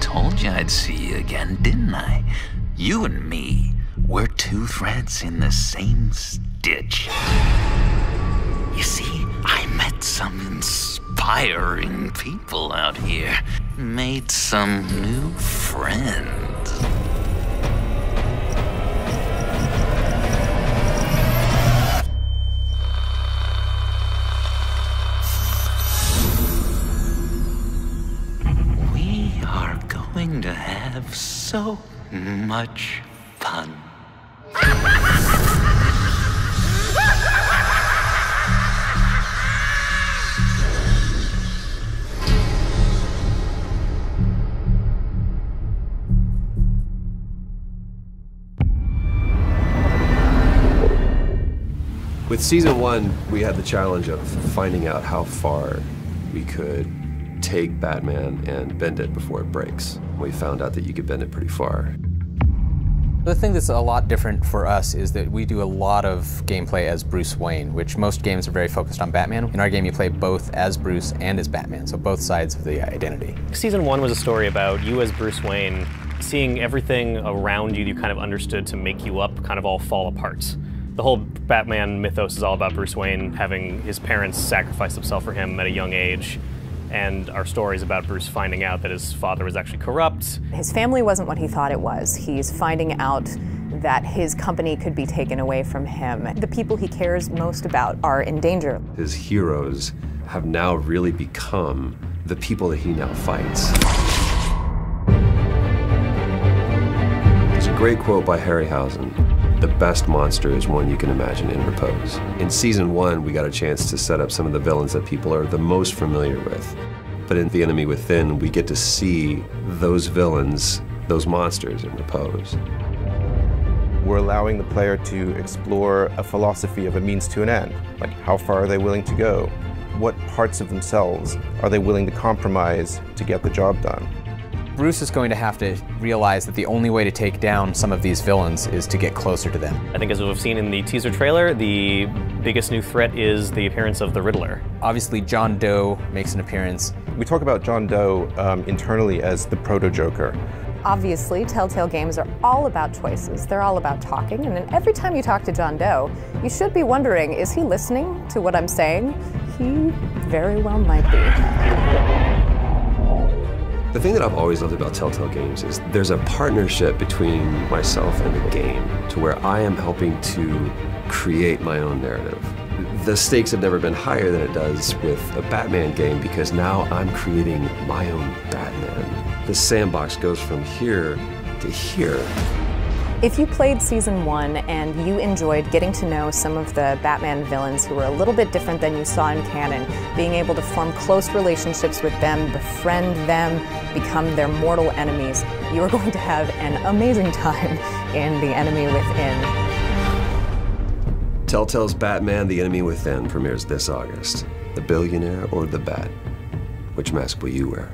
told you I'd see you again, didn't I? You and me, we're two threads in the same stitch. You see, I met some inspiring people out here. Made some new friends. We are going to have so much fun. With season 1, we had the challenge of finding out how far we could take Batman and bend it before it breaks. We found out that you could bend it pretty far. The thing that's a lot different for us is that we do a lot of gameplay as Bruce Wayne, which most games are very focused on Batman. In our game, you play both as Bruce and as Batman, so both sides of the identity. Season 1 was a story about you as Bruce Wayne, seeing everything around you kind of understood to make you up kind of all fall apart. The whole Batman mythos is all about Bruce Wayne having his parents sacrifice themselves for him at a young age, and our story is about Bruce finding out that his father was actually corrupt. His family wasn't what he thought it was. He's finding out that his company could be taken away from him. The people he cares most about are in danger. His heroes have now really become the people that he now fights. There's a great quote by Harryhausen: "The best monster is one you can imagine in repose." In season 1, we got a chance to set up some of the villains that people are the most familiar with. But in The Enemy Within, we get to see those villains, those monsters in repose. We're allowing the player to explore a philosophy of a means to an end. Like, how far are they willing to go? What parts of themselves are they willing to compromise to get the job done? Bruce is going to have to realize that the only way to take down some of these villains is to get closer to them. I think as we've seen in the teaser trailer, the biggest new threat is the appearance of the Riddler. Obviously, John Doe makes an appearance. We talk about John Doe internally as the proto-Joker. Obviously, Telltale Games are all about choices. They're all about talking, and then every time you talk to John Doe, you should be wondering, is he listening to what I'm saying? He very well might be. The thing that I've always loved about Telltale Games is there's a partnership between myself and the game, to where I am helping to create my own narrative. The stakes have never been higher than it does with a Batman game, because now I'm creating my own Batman. The sandbox goes from here to here. If you played season 1 and you enjoyed getting to know some of the Batman villains who were a little bit different than you saw in canon, being able to form close relationships with them, befriend them, become their mortal enemies, you are going to have an amazing time in The Enemy Within. Telltale's Batman: The Enemy Within premieres this August. The billionaire or the bat? Which mask will you wear?